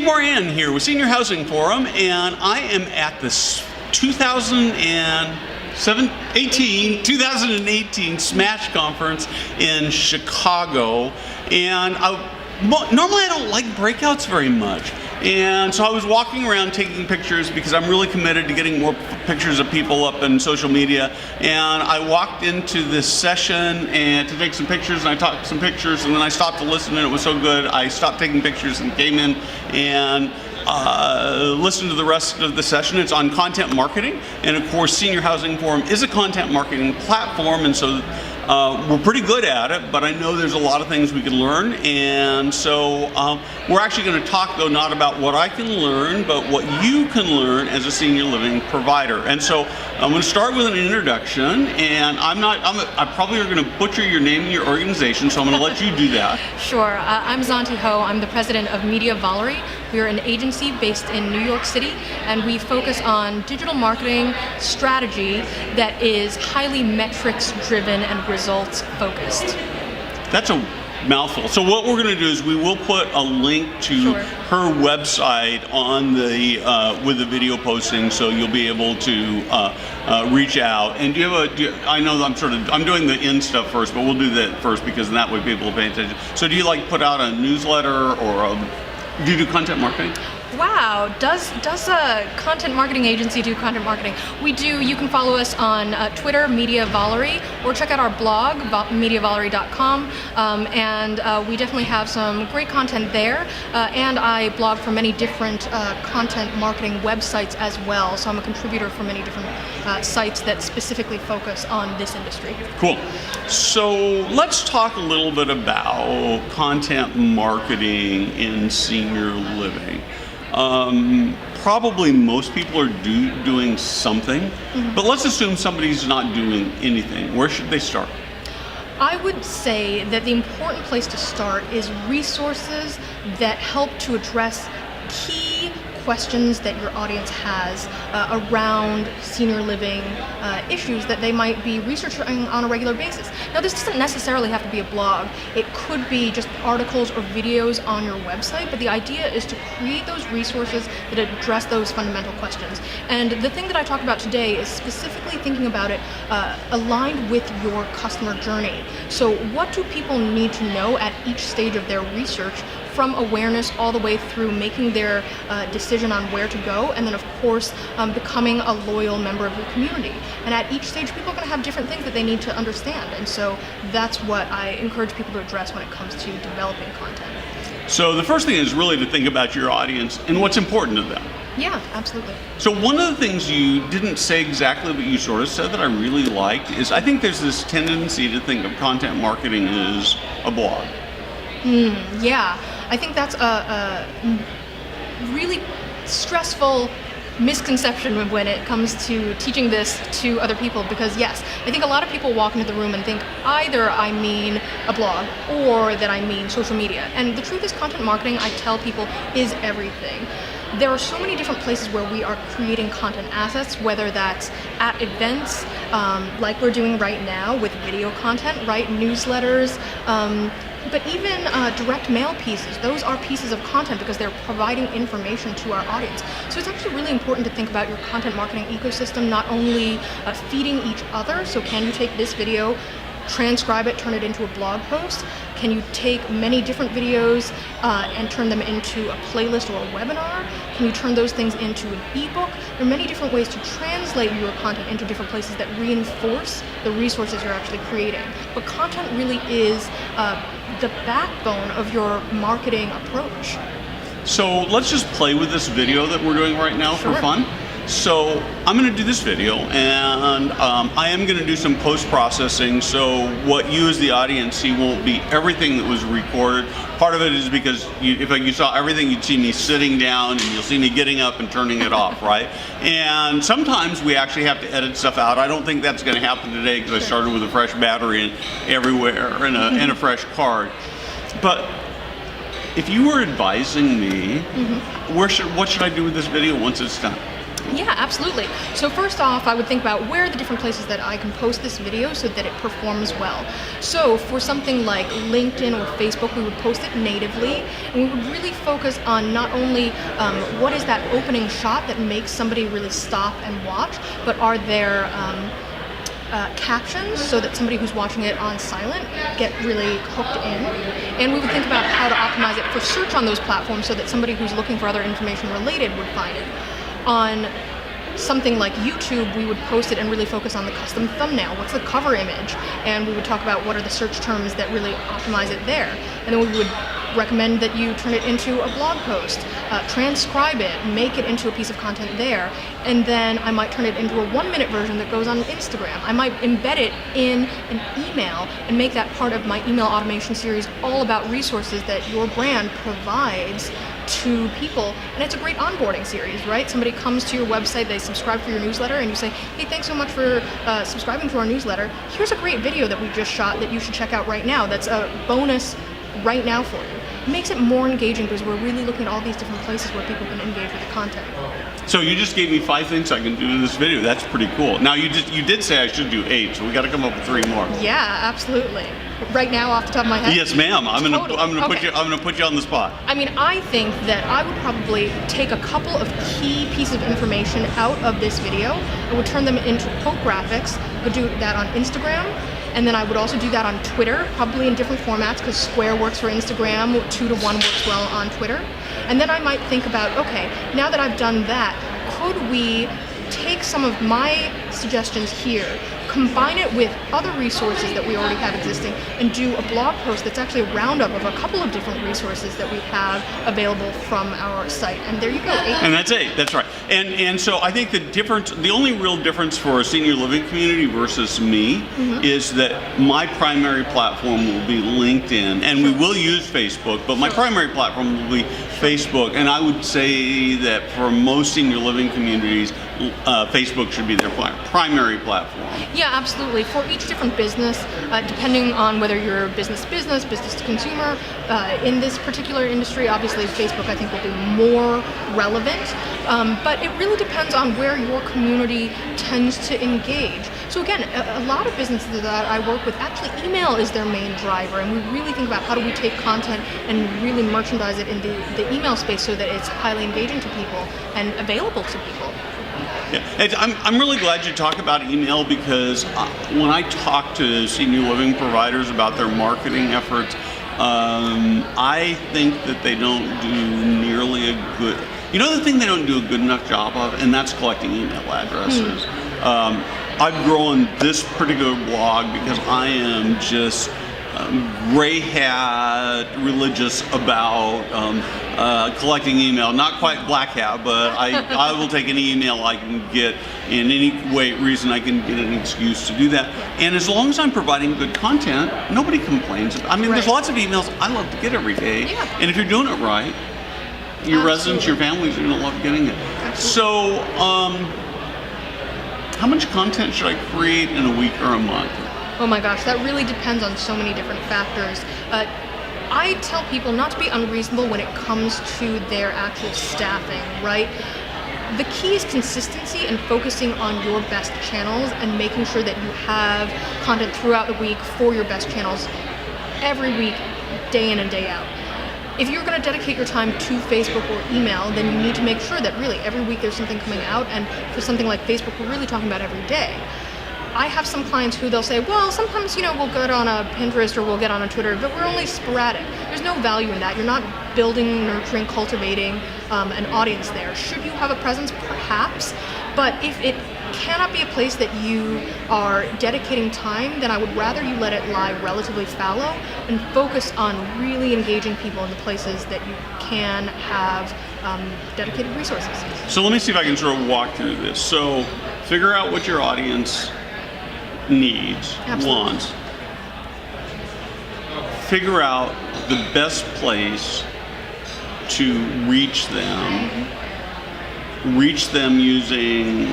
Moran here with Senior Housing Forum, and I am at the 2018 SMASH conference in Chicago, and normally I don't like breakouts very much. And so I was walking around taking pictures because I'm really committed to getting more pictures of people up in social media. And I walked into this session and to take some pictures, and I took some pictures, and then I stopped to listen, and it was so good I stopped taking pictures and came in and listened to the rest of the session. It's on content marketing, and of course Senior Housing Forum is a content marketing platform, and so we're pretty good at it, but I know there's a lot of things we can learn, and so we're actually going to talk, though, not about what I can learn, but what you can learn as a senior living provider. And so I'm going to start with an introduction, and I probably are going to butcher your name and your organization, so I'm going to let you do that. Sure. I'm Zanti Ho. I'm the president of Media Volery. We're an agency based in New York City, and we focus on digital marketing strategy that is highly metrics driven and results focused. That's a mouthful. So what we're going to do is we will put a link to her website on the with the video posting, so you'll be able to reach out. And I know I'm doing the in stuff first, but we'll do that first because that way people will pay attention. So do you put out a newsletter or do you do content marketing? Wow, does a content marketing agency do content marketing? We do. You can follow us on Twitter, Media Volery, or check out our blog, mediavolery.com, and we definitely have some great content there, and I blog for many different content marketing websites as well, so I'm a contributor for many different sites that specifically focus on this industry. Cool. So let's talk a little bit about content marketing in senior living. Probably most people are doing something, but let's assume somebody's not doing anything. Where should they start? I would say that the important place to start is resources that help to address key questions that your audience has around senior living issues that they might be researching on a regular basis. Now, this doesn't necessarily have to be a blog. It could be just articles or videos on your website, but the idea is to create those resources that address those fundamental questions. And the thing that I talk about today is specifically thinking about it aligned with your customer journey. So what do people need to know at each stage of their research, from awareness all the way through making their decision on where to go, and then of course becoming a loyal member of your community. And at each stage, people are going to have different things that they need to understand, and so that's what I encourage people to address when it comes to developing content. So the first thing is really to think about your audience and what's important to them. Yeah, absolutely. So one of the things you didn't say exactly, but you sort of said that I really liked, is I think there's this tendency to think of content marketing as a blog. Yeah, I think that's a really stressful misconception when it comes to teaching this to other people, because yes, I think a lot of people walk into the room and think either I mean a blog or that I mean social media. And the truth is, content marketing, I tell people, is everything. There are so many different places where we are creating content assets, whether that's at events, like we're doing right now with video content, right? Newsletters, but even direct mail pieces. Those are pieces of content because they're providing information to our audience. So it's actually really important to think about your content marketing ecosystem, not only feeding each other. So can you take this video, transcribe it, turn it into a blog post? Can you take many different videos and turn them into a playlist or a webinar? Can you turn those things into an ebook? There are many different ways to translate your content into different places that reinforce the resources you're actually creating. But content really is the backbone of your marketing approach. So let's just play with this video that we're doing right now for fun. So I'm going to do this video, and I am going to do some post-processing, so what you as the audience see won't be everything that was recorded. Part of it is because if you saw everything, you'd see me sitting down, and you'll see me getting up and turning it off, right? And sometimes we actually have to edit stuff out. I don't think that's going to happen today because I started with a fresh battery everywhere and a fresh card. But if you were advising me, what should I do with this video once it's done? Yeah, absolutely. So first off, I would think about where are the different places that I can post this video so that it performs well. So for something like LinkedIn or Facebook, we would post it natively, and we would really focus on not only what is that opening shot that makes somebody really stop and watch, but are there captions so that somebody who's watching it on silent get really hooked in. And we would think about how to optimize it for search on those platforms so that somebody who's looking for other information related would find it. On something like YouTube, we would post it and really focus on the custom thumbnail. What's the cover image? And we would talk about what are the search terms that really optimize it there. And then we would recommend that you turn it into a blog post, transcribe it, make it into a piece of content there, and then I might turn it into a 1-minute version that goes on Instagram. I might embed it in an email and make that part of my email automation series all about resources that your brand provides to people. And it's a great onboarding series, right? Somebody comes to your website, they subscribe for your newsletter, and you say, hey, thanks so much for subscribing to our newsletter. Here's a great video that we just shot that you should check out right now. That's a bonus right now for you. It makes it more engaging because we're really looking at all these different places where people can engage with the content. So you just gave me 5 things I can do in this video. That's pretty cool. Now you did say I should do 8, so we got to come up with 3 more. Yeah, absolutely. Right now, off the top of my head. Yes, ma'am. I'm gonna Totally. I'm gonna put you on the spot. I mean, I think that I would probably take a couple of key pieces of information out of this video. I would turn them into quote graphics. I would do that on Instagram. And then I would also do that on Twitter, probably in different formats because Square works for Instagram, 2:1 works well on Twitter. And then I might think about, okay, now that I've done that, could we take some of my suggestions here, combine it with other resources that we already have existing, and do a blog post that's actually a roundup of a couple of different resources that we have available from our site. And there you go. 8. And that's 8. That's right. And so I think the only real difference for a senior living community versus me is that my primary platform will be LinkedIn, and we will use Facebook, but my primary platform will be Facebook. And I would say that for most senior living communities, Facebook should be their primary platform. Yeah, absolutely. For each different business, depending on whether you're business to consumer, in this particular industry, obviously Facebook I think will be more relevant, but it really depends on where your community tends to engage. So again, a lot of businesses that I work with, actually email is their main driver, and we really think about how do we take content and really merchandise it in the email space so that it's highly engaging to people and available to people. Yeah. I'm really glad you talk about email because when I talk to senior living providers about their marketing efforts, I think that they don't do nearly a good, the thing they don't do a good enough job of, and that's collecting email addresses. I've grown this particular blog because I am just gray hat religious about collecting email. Not quite black hat, but I will take any email I can get in any reason I can get an excuse to do that. And as long as I'm providing good content, nobody complains. I mean, there's lots of emails I love to get every day. Yeah. And if you're doing it right, your residents, your families are going to love getting it. Absolutely. So, how much content should I create in a week or a month? Oh my gosh, that really depends on so many different factors. I tell people not to be unreasonable when it comes to their actual staffing, right? The key is consistency and focusing on your best channels and making sure that you have content throughout the week for your best channels every week, day in and day out. If you're going to dedicate your time to Facebook or email, then you need to make sure that really every week there's something coming out, and for something like Facebook, we're really talking about every day. I have some clients who they'll say, well, sometimes, we'll get on a Pinterest or we'll get on a Twitter, but we're only sporadic. There's no value in that. You're not building, nurturing, cultivating an audience there. Should you have a presence? Perhaps. But if it cannot be a place that you are dedicating time, then I would rather you let it lie relatively fallow and focus on really engaging people in the places that you can have dedicated resources. So let me see if I can sort of walk through this. So figure out what your audience needs, wants. Figure out the best place to reach them. Reach them using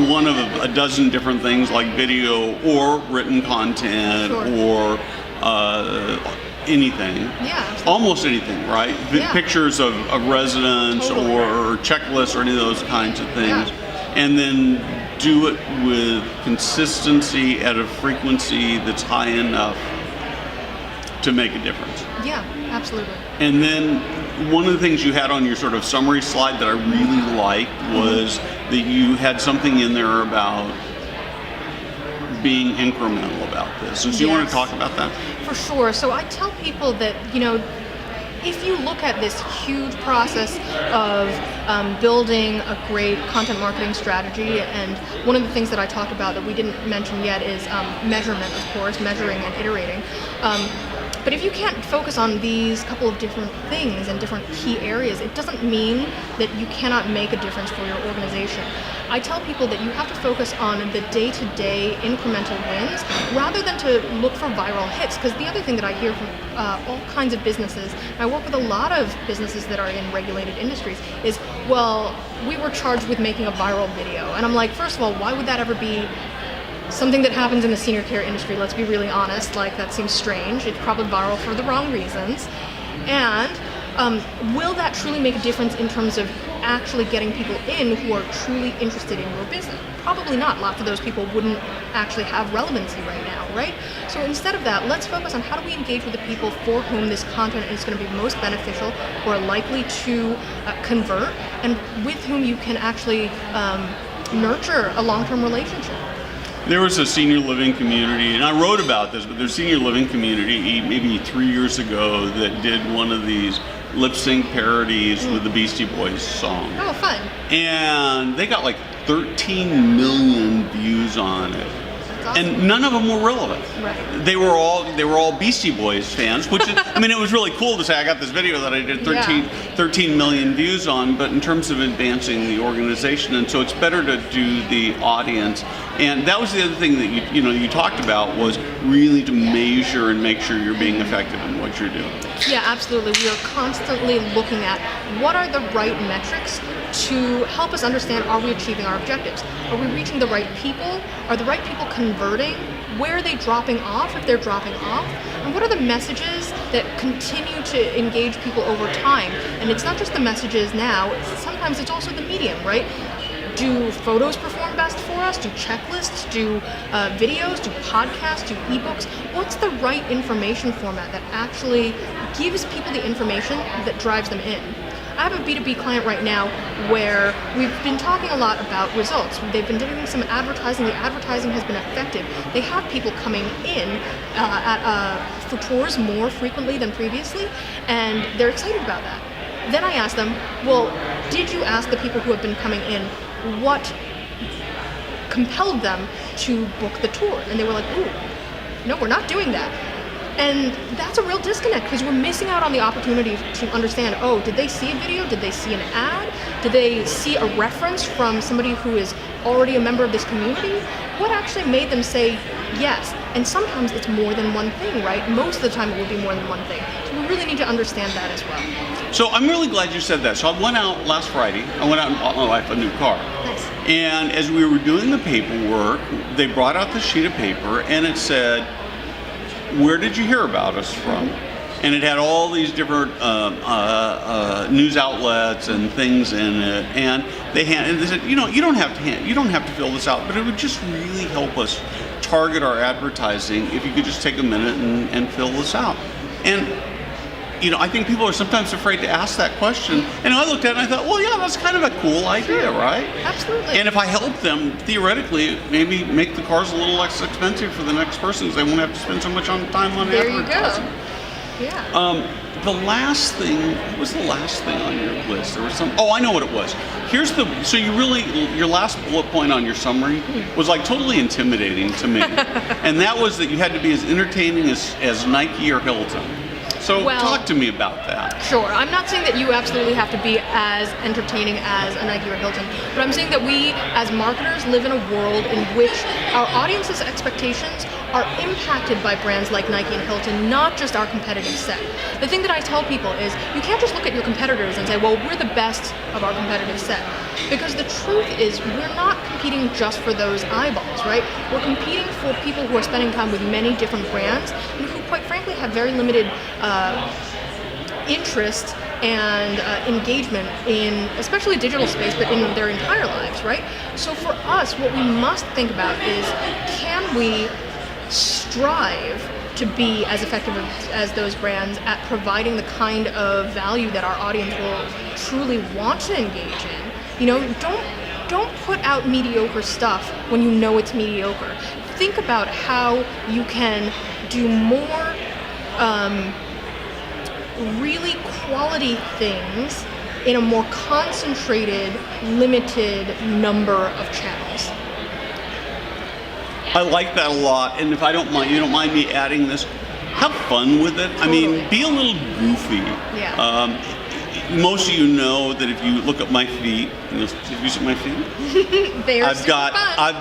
one of a dozen different things like video or written content or anything. Yeah, absolutely. Almost anything, right? Yeah. Pictures of residents Totally. or checklists or any of those kinds of things. Yeah. And then do it with consistency at a frequency that's high enough to make a difference. Yeah, absolutely. And then one of the things you had on your sort of summary slide that I really liked was that you had something in there about being incremental about this. And so you want to Yes. talk about that? For sure. So I tell people that, if you look at this huge process of building a great content marketing strategy, and one of the things that I talked about that we didn't mention yet is measurement, of course, measuring and iterating. But if you can't focus on these couple of different things and different key areas, it doesn't mean that you cannot make a difference for your organization. I tell people that you have to focus on the day-to-day incremental wins rather than to look for viral hits. Because the other thing that I hear from all kinds of businesses, and I work with a lot of businesses that are in regulated industries, is, well, we were charged with making a viral video. And I'm like, first of all, why would that ever be something that happens in the senior care industry? Let's be really honest, like that seems strange. It's probably viral for the wrong reasons. And will that truly make a difference in terms of actually getting people in who are truly interested in your business? Probably not. Lots of those people wouldn't actually have relevancy right now, right? So instead of that, let's focus on how do we engage with the people for whom this content is going to be most beneficial, who are likely to convert, and with whom you can actually nurture a long-term relationship. There was a senior living community, and I wrote about this, but there's a senior living community maybe 3 years ago that did one of these lip sync parodies with the Beastie Boys song. Oh, fun. And they got like 13 million views on it. That's awesome. And none of them were relevant. Right. They were all Beastie Boys fans, which is, I mean, it was really cool to say I got this video that I did 13 million views on, but in terms of advancing the organization, and so it's better to do the audience. And that was the other thing that you talked about, was really to measure and make sure you're being effective in what you're doing. Yeah, absolutely. We are constantly looking at what are the right metrics to help us understand, are we achieving our objectives? Are we reaching the right people? Are the right people converting? Where are they dropping off, if they're dropping off? And what are the messages that continue to engage people over time? And it's not just the messages now, sometimes it's also the medium, right? Do photos perform best for us? Do checklists? Do videos? Do podcasts? Do ebooks? What's the right information format that actually gives people the information that drives them in? I have a B2B client right now where we've been talking a lot about results. They've been doing some advertising. The advertising has been effective. They have people coming in for tours more frequently than previously, and they're excited about that. Then I asked them, well, did you ask the people who have been coming in what compelled them to book the tour? And they were like, ooh, no, we're not doing that. And that's a real disconnect, because we're missing out on the opportunity to understand, oh, did they see a video? Did they see an ad? Did they see a reference from somebody who is already a member of this community? What actually made them say yes? And sometimes it's more than one thing, right? Most of the time it will be more than one thing. So we really need to understand that as well. So I'm really glad you said that. So I went out last Friday. I went out and bought my wife a new car. Nice. And as we were doing the paperwork, they brought out the sheet of paper, and it said, where did you hear about us from? And it had all these different news outlets and things in it. And they said, you don't have to fill this out, but it would just really help us target our advertising if you could just take a minute and fill this out. And I think people are sometimes afraid to ask that question. And I looked at it and I thought, well, yeah, that's kind of a cool idea, right? Absolutely. And if I help them, theoretically, maybe make the cars a little less expensive for the next person, because they won't have to spend so much time on advertising. There you go. Yeah. The last thing, what was the last thing on your list? There was I know what it was. So your last bullet point on your summary was like totally intimidating to me. And that was that you had to be as entertaining as Nike or Hilton. So talk to me about that. Sure. I'm not saying that you absolutely have to be as entertaining as a Nike or Hilton, but I'm saying that we, as marketers, live in a world in which our audience's expectations are impacted by brands like Nike and Hilton, not just our competitive set. The thing that I tell people is you can't just look at your competitors and say, well, we're the best of our competitive set. Because the truth is we're not competing just for those eyeballs, right? We're competing for people who are spending time with many different brands and who, quite frankly have very limited interest and engagement in, especially digital space, but in their entire lives, right? So for us, what we must think about is, can we strive to be as effective as those brands at providing the kind of value that our audience will truly want to engage in? You know, don't put out mediocre stuff when you know it's mediocre. Think about how you can do more really quality things in a more concentrated, limited number of channels. I like that a lot, and if I don't mind, you don't mind me adding this, have fun with it. I mean, be a little goofy. Yeah. Most of you know that if you look at my feet, have you seen my feet? I've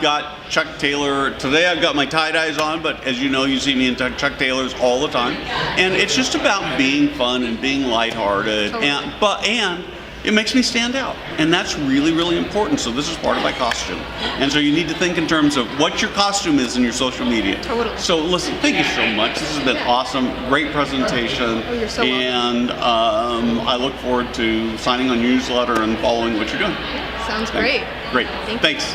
got Chuck Taylor. Today I've got my tie-dyes on, but as you know, you see me in Chuck Taylors all the time. And it's just about being fun and being lighthearted. Totally. And it makes me stand out. And that's really, really important. So this is part of my costume. And so you need to think in terms of what your costume is in your social media. Totally. So listen, thank you so much. This has been awesome. Great presentation. Oh, you're so welcome. And I look forward to signing on your newsletter and following what you're doing. Sounds great. Great. Thank you. Thanks.